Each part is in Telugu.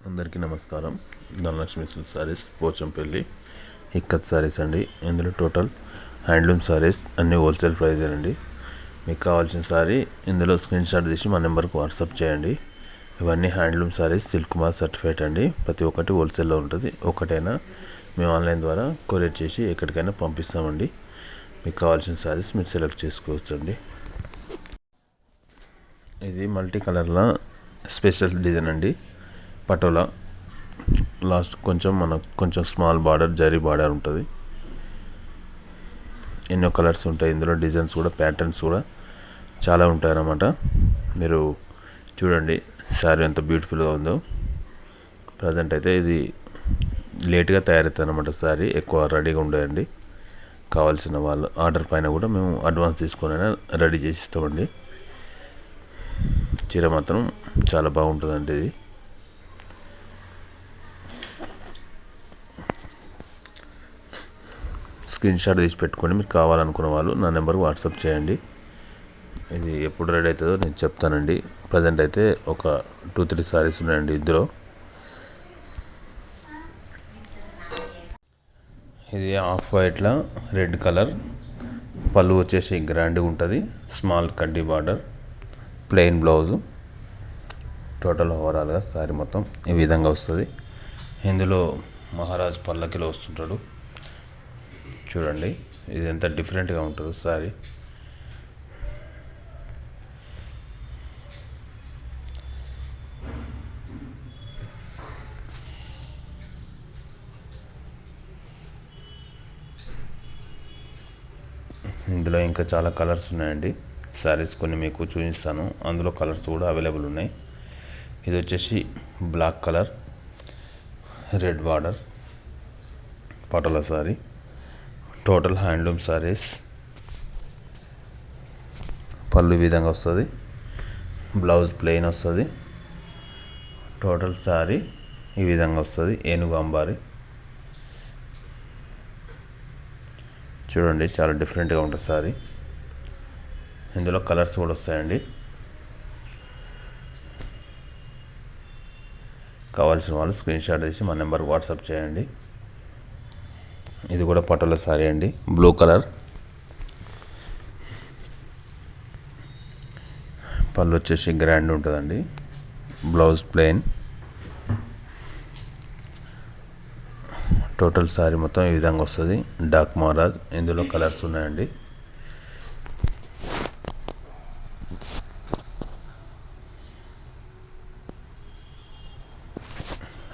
అందరికీ నమస్కారం. ధనలక్ష్మి సిల్క్ సారీస్ పోచంపల్లి ఇక్కత్ సారీస్ అండి. ఇందులో టోటల్ హ్యాండ్లూమ్ సారీస్ అన్నీ హోల్సేల్ ప్రైస్ అండి. మీకు కావాల్సిన సారీ ఇందులో స్క్రీన్ షాట్ తీసి మా నెంబర్కి వాట్సాప్ చేయండి. ఇవన్నీ handloom saris silk mark certified అండి. ప్రతి ఒక్కటి హోల్సేల్లో ఉంటుంది. ఒకటైనా మేము ఆన్లైన్ ద్వారా కొరియర్ చేసి ఎక్కడికైనా పంపిస్తామండి. మీకు కావాల్సిన సారీస్ మీరు సెలెక్ట్ చేసుకోవచ్చు అండి. ఇది మల్టీ కలర్లో స్పెషల్ డిజైన్ అండి. పటోలా లాస్ట్ కొంచెం స్మాల్ బార్డర్, జరీ బార్డర్ ఉంటుంది. ఎన్నో కలర్స్ ఉంటాయి ఇందులో. డిజైన్స్ కూడా, ప్యాటర్న్స్ కూడా చాలా ఉంటాయి అన్నమాట. మీరు చూడండి శారీ ఎంత బ్యూటిఫుల్గా ఉందో. ప్రజెంట్ అయితే ఇది లేట్గా తయారవుతుంది అన్నమాట. శారీ ఎక్కువ రెడీగా ఉండేయండి. కావాల్సిన వాళ్ళు ఆర్డర్ పైన కూడా మేము అడ్వాన్స్ తీసుకొని రెడీ చేసి ఇస్తామండి. చీర మాత్రం చాలా బాగుంటుందండి. ఇది స్క్రీన్ షాట్ తీసి పెట్టుకొని మీకు కావాలనుకున్న వాళ్ళు నా నెంబర్కి వాట్సాప్ చేయండి. ఇది ఎప్పుడు రెడీ అవుతుందో నేను చెప్తానండి. ప్రజెంట్ అయితే ఒక 2-3 సారీస్ ఉన్నాయండి ఇందులో. ఇది ఆఫ్ వైట్లో రెడ్ కలర్, పళ్ళు వచ్చేసి గ్రాండ్గా ఉంటుంది. స్మాల్ కడ్డీ బార్డర్, ప్లెయిన్ బ్లౌజు. టోటల్ ఓవరాల్గా సారీ మొత్తం ఈ విధంగా వస్తుంది. ఇందులో మహారాజ్ పల్లకిలో వస్తుంటాడు. చూడండి ఇది ఎంత డిఫరెంట్గా ఉంటుందో సారీ. ఇందులో ఇంకా చాలా కలర్స్ ఉన్నాయండి. సారీస్ కొన్ని మీకు చూపిస్తాను. అందులో కలర్స్ కూడా అవైలబుల్ ఉన్నాయి. ఇది వచ్చేసి black colour, red border, Patola sari. Total handloom saris. పళ్ళు ఈ విధంగా వస్తుంది. బ్లౌజ్ ప్లెయిన్ వస్తుంది. టోటల్ సారీ ఈ విధంగా వస్తుంది. ఏనుగు అంబారి. చూడండి చాలా డిఫరెంట్గా ఉంటుంది సారీ. ఇందులో కలర్స్ కూడా వస్తాయండి. కావాల్సిన వాళ్ళు స్క్రీన్ షాట్ తీసి మా నెంబర్కి వాట్సాప్ చేయండి. ఇది కూడా పటోలా సారీ అండి. బ్లూ కలర్, పళ్ళు వచ్చేసి గ్రాండ్ ఉంటుందండి. Blouse plain. టోటల్ సారీ మొత్తం ఈ విధంగా వస్తుంది. డార్క్ మహారాజ్. ఇందులో కలర్స్ ఉన్నాయండి.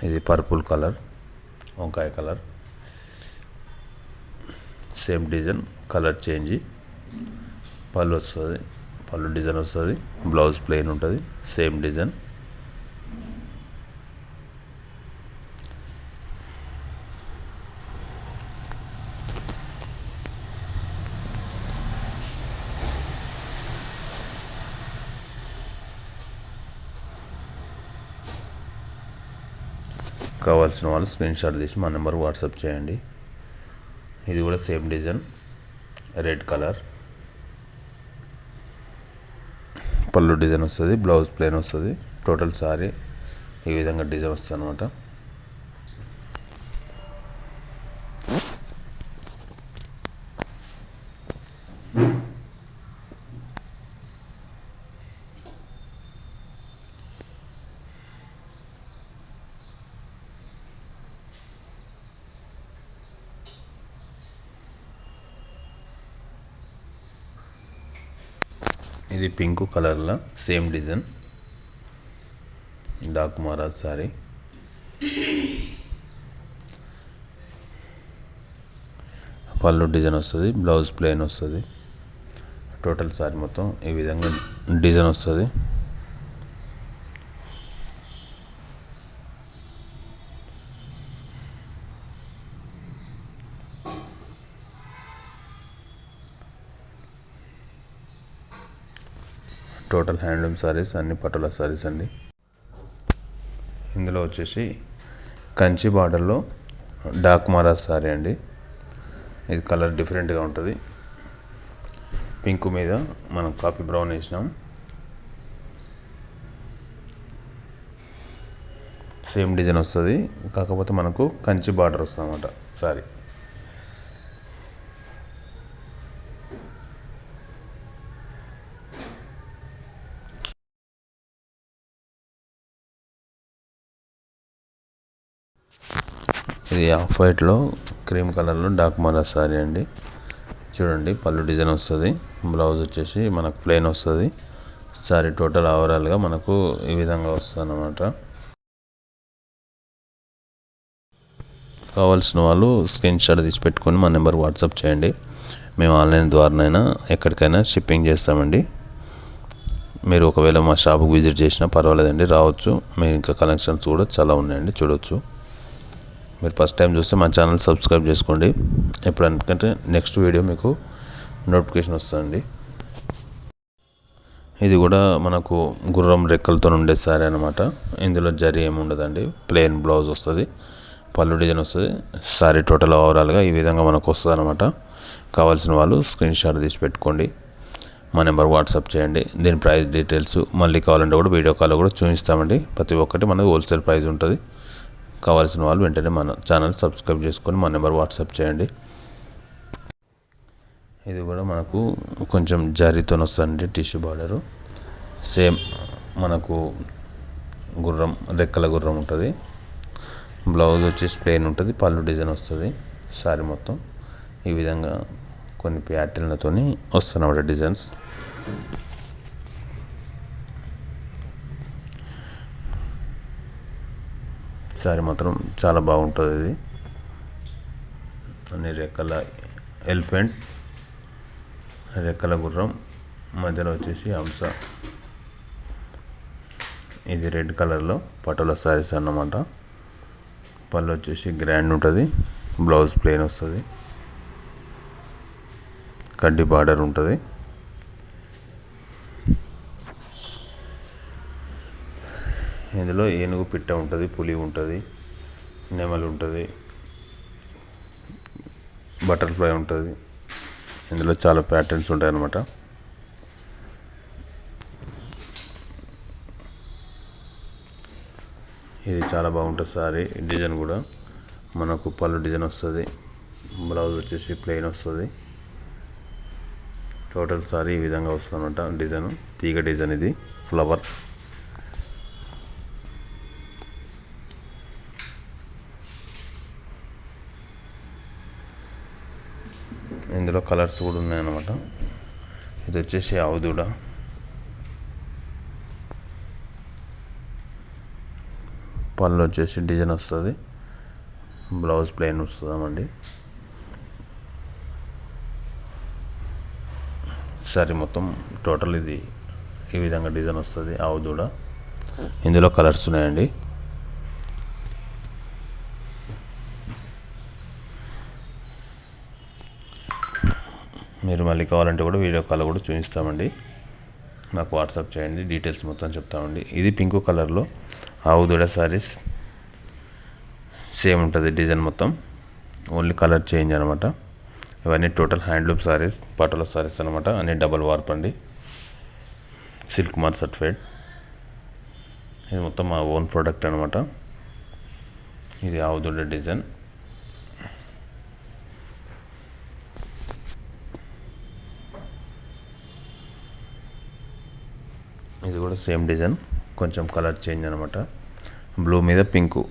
ఇది పర్పుల్ కలర్, వంకాయ colour. Same design, colour change. పళ్ళు వస్తుంది, పళ్ళు డిజైన్ వస్తుంది. బ్లౌజ్ ప్లెయిన్ ఉంటుంది. Same design. కావాల్సిన వాళ్ళు స్క్రీన్ షాట్ తీసి మా నెంబర్ వాట్సాప్ చేయండి. ఇది కూడా సేమ్ డిజైన్, రెడ్ కలర్. పళ్ళు డిజైన్ వస్తుంది, బ్లౌజ్ ప్లెయిన్ వస్తుంది. టోటల్ సారీ ఈ విధంగా డిజైన్ వస్తుంది అనమాట. ఇది పింక్ కలర్లో same design, dark Maharaj sorry. పళ్ళు డిజైన్ వస్తుంది, బ్లౌజ్ ప్లెయిన్ వస్తుంది. టోటల్ సారీ మొత్తం ఈ విధంగా డిజైన్ వస్తుంది. టోటల్ హ్యాండ్లూమ్ సారీస్ అన్ని పటోలా సారీస్ అండి. ఇందులో వచ్చేసి కంచి బార్డర్లో డార్క్ మహారాజ్ సారీ అండి. ఇది కలర్ డిఫరెంట్గా ఉంటుంది. పింక్ మీద మనం కాఫీ బ్రౌన్ వేసినాం. సేమ్ డిజైన్ వస్తుంది, కాకపోతే మనకు కంచి బార్డర్ వస్తుంది అన్నమాట సారీ. ఇది ఆఫ్ వైట్లో క్రీమ్ కలర్లో డార్క్ మోరా సారీ అండి. చూడండి పళ్ళు డిజైన్ వస్తుంది, బ్లౌజ్ వచ్చేసి మనకు ప్లెయిన్ వస్తుంది. సారీ టోటల్ ఓవరాల్గా మనకు ఈ విధంగా వస్తుంది అన్నమాట. కావాల్సిన వాళ్ళు స్క్రీన్ షాట్ తీసి పెట్టుకొని మా నెంబర్ వాట్సాప్ చేయండి. మేము ఆన్లైన్ ద్వారానైనా ఎక్కడికైనా షిప్పింగ్ చేస్తామండి. మీరు ఒకవేళ మా షాప్కి విజిట్ చేసినా పర్వాలేదండి, రావచ్చు. మీరు ఇంకా కలెక్షన్స్ కూడా చాలా ఉన్నాయండి, చూడవచ్చు. మీరు ఫస్ట్ టైం చూస్తే మా ఛానల్ సబ్స్క్రైబ్ చేసుకోండి. ఎప్పుడంటే నెక్స్ట్ వీడియో మీకు నోటిఫికేషన్ వస్తుందండి. ఇది కూడా మనకు గుర్రం రెక్కలతో ఉండే సారీ అనమాట. ఇందులో జరీ ఏమి ఉండదండి, ప్లెయిన్ బ్లౌజ్ వస్తుంది, పళ్ళు డిజైన్ వస్తుంది. సారీ టోటల్ ఓవరాల్గా ఈ విధంగా మనకు వస్తుంది అనమాట. కావాల్సిన వాళ్ళు స్క్రీన్ షాట్ తీసి పెట్టుకోండి, మా నెంబర్ వాట్సాప్ చేయండి. దీని ప్రైస్ డీటెయిల్స్ మళ్ళీ కావాలంటే కూడా వీడియో కాల్ కూడా చూపిస్తామండి. ప్రతి ఒక్కటి మనకు హోల్సేల్ ప్రైస్ ఉంటుంది. కావాల్సిన వాళ్ళు వెంటనే మన ఛానల్ సబ్స్క్రైబ్ చేసుకొని మా నెంబర్ వాట్సాప్ చేయండి. ఇది కూడా మనకు కొంచెం జరీతో వస్తుందండి, టిష్యూ బార్డరు. సేమ్ మనకు గుర్రం రెక్కల గుర్రం ఉంటుంది. బ్లౌజ్ వచ్చేసి ప్లెయిన్ ఉంటుంది, పళ్ళు డిజైన్ వస్తుంది. సారీ మొత్తం ఈ విధంగా కొన్ని ప్యాటర్న్లతో వస్తున్నమాట డిజైన్స్. సారీ మాత్రం చాలా బాగుంటుంది. ఇది అన్ని రెక్కల ఎలిఫెంట్, రెక్కల గుర్రం, మధ్యలో వచ్చేసి హంస. ఇది రెడ్ కలర్లో పటోలా సారీస్ అన్నమాట. పళ్ళు వచ్చేసి గ్రాండ్ ఉంటుంది, బ్లౌజ్ ప్లెయిన్ వస్తుంది, కడ్డీ బార్డర్ ఉంటుంది. ఇందులో ఏనుగు పిట్ట ఉంటుంది, పులి ఉంటుంది, నెమలి ఉంటుంది, బటర్ఫ్లై ఉంటుంది. ఇందులో చాలా ప్యాటర్న్స్ ఉంటాయి అన్నమాట. ఇది చాలా బాగుంటుంది సారీ. డిజైన్ కూడా మనకు పళ్ళు డిజైన్ వస్తుంది, బ్లౌజ్ వచ్చేసి ప్లెయిన్ వస్తుంది. టోటల్ సారీ ఈ విధంగా వస్తుంది అన్నమాట. డిజైన్ తీగ డిజైన్, ఇది ఫ్లవర్. ఇందులో కలర్స్ కూడా ఉన్నాయన్నమాట. ఇది వచ్చేసి ఆవుదూడ, పళ్ళు వచ్చేసి డిజైన్ వస్తుంది, బ్లౌజ్ ప్లెయిన్ వస్తుందండి. సారీ మొత్తం టోటల్ ఇది ఈ విధంగా డిజైన్ వస్తుంది, ఆవుదూడ. ఇందులో కలర్స్ ఉన్నాయండి. మీరు మళ్ళీ కావాలంటే కూడా వీడియో కాల్ కూడా చూపిస్తామండి. నాకు వాట్సాప్ చేయండి, డీటెయిల్స్ మొత్తం చెప్తామండి. ఇది పింక్ కలర్లో ఆవుదూడ సారీస్. సేమ్ ఉంటుంది డిజైన్ మొత్తం, ఓన్లీ కలర్ చేంజ్ అనమాట. ఇవన్నీ టోటల్ హ్యాండ్లూమ్ సారీస్, పటోలా సారీస్ అనమాట. అన్నీ డబల్ వార్ప్ అండి, సిల్క్ మార్క్ సర్టిఫైడ్. ఇది మొత్తం మా ఓన్ ప్రోడక్ట్ అనమాట. ఇది ఆవుదూడ డిజైన్. ఇది కూడా సేమ్ డిజైన్, కొంచెం కలర్ చేంజ్ అనమాట. బ్లూ మీద పింకు.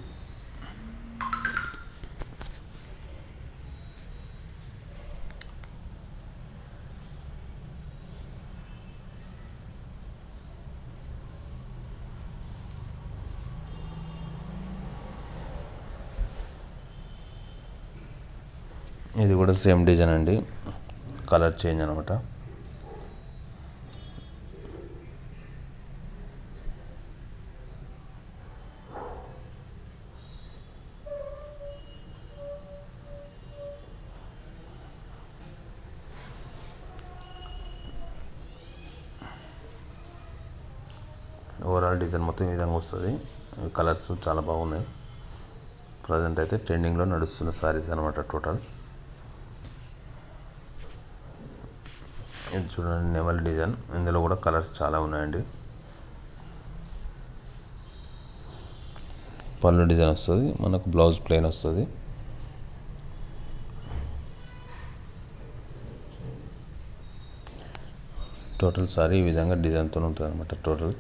ఇది కూడా సేమ్ డిజైన్ అండి, కలర్ చేంజ్ అనమాట. ఓవరాల్ డిజైన్ మొత్తం ఈ విధంగా వస్తుంది. కలర్స్ చాలా బాగున్నాయి. ప్రజెంట్ అయితే ట్రెండింగ్లో నడుస్తున్న సారీస్ అనమాట టోటల్. ఇది చూడండి నెమలి డిజైన్. ఇందులో కూడా కలర్స్ చాలా ఉన్నాయండి. పళ్ళు డిజైన్ వస్తుంది, మనకు బ్లౌజ్ ప్లెయిన్ వస్తుంది. టోటల్ సారీ ఈ విధంగా డిజైన్తో ఉంటుంది అనమాట. టోటల్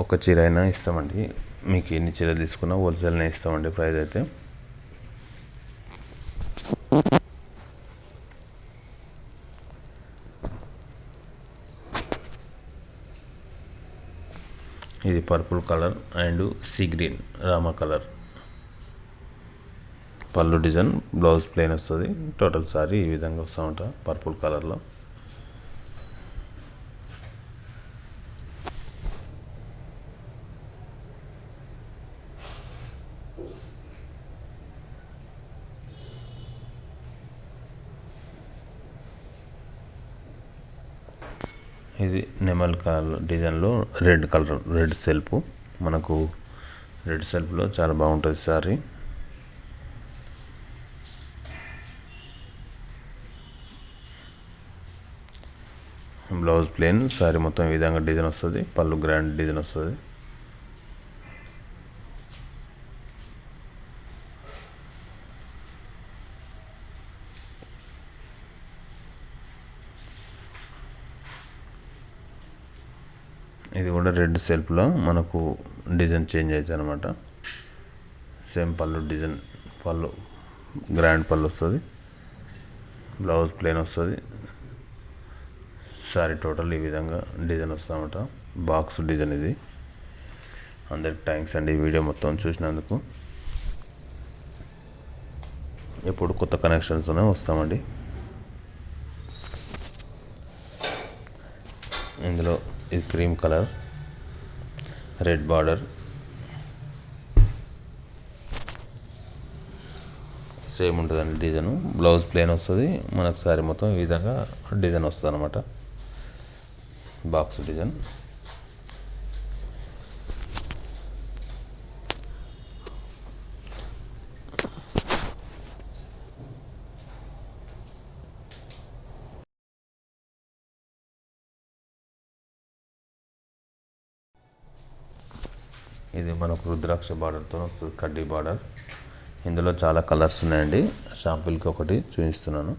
ఒక చీర అయినా ఇస్తామండి, మీకు ఎన్ని చీరలు తీసుకున్నా హోల్సేల్నే ఇస్తామండి. ప్రైస్ అయితే ఇది purple colour and sea green Rama colour. పళ్ళు డిజైన్, బ్లౌజ్ ప్లెయిన్ వస్తుంది. టోటల్ సారీ ఈ విధంగా వస్తూ ఉంటా పర్పుల్ కలర్లో. ఇది నెమల్ కలర్ డిజైన్లో రెడ్ సెల్ఫ్. మనకు రెడ్ సెల్ఫ్లో చాలా బాగుంటుంది సారీ. బ్లౌజ్ ప్లెయిన్, సారీ మొత్తం ఈ విధంగా డిజైన్ వస్తుంది. పళ్ళు గ్రాండ్ డిజైన్ వస్తుంది. ఇది కూడా రెడ్ సెల్ఫ్లో మనకు డిజైన్ చేంజ్ అవుతుంది అనమాట. సేమ్ పళ్ళు డిజైన్, పళ్ళు గ్రాండ్ పళ్ళు వస్తుంది, బ్లౌజ్ ప్లెయిన్ వస్తుంది. సారీ టోటల్ ఈ విధంగా డిజైన్ వస్తుందన్నమాట. బాక్స్ డిజైన్ ఇది. అందరికి థ్యాంక్స్ అండి ఈ వీడియో మొత్తం చూసినందుకు. ఎప్పుడు కొత్త కనెక్షన్స్తోనే వస్తామండి. ఇందులో ఇది cream colour, red border, same ఉంటుందండి డిజైన్. బ్లౌజ్ ప్లెయిన్ వస్తుంది. మనకు సారీ మొత్తం ఈ విధంగా డిజైన్ వస్తుంది అనమాట. Box design. ఇది మనకు రుద్రాక్ష బార్డర్తో వస్తుంది, కడ్డీ బార్డర్. ఇందులో చాలా కలర్స్ ఉన్నాయండి. షాంపుల్కి ఒకటి చూపిస్తున్నాను.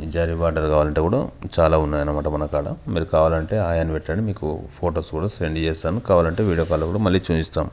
ఈ జరీ బార్డర్ కావాలంటే కూడా చాలా ఉన్నాయన్నమాట మన కాడ. మీరు కావాలంటే ఆయన పెట్టండి, మీకు ఫొటోస్ కూడా సెండ్ చేస్తాను. కావాలంటే వీడియో కాల్ కూడా మళ్ళీ చూపిస్తాం.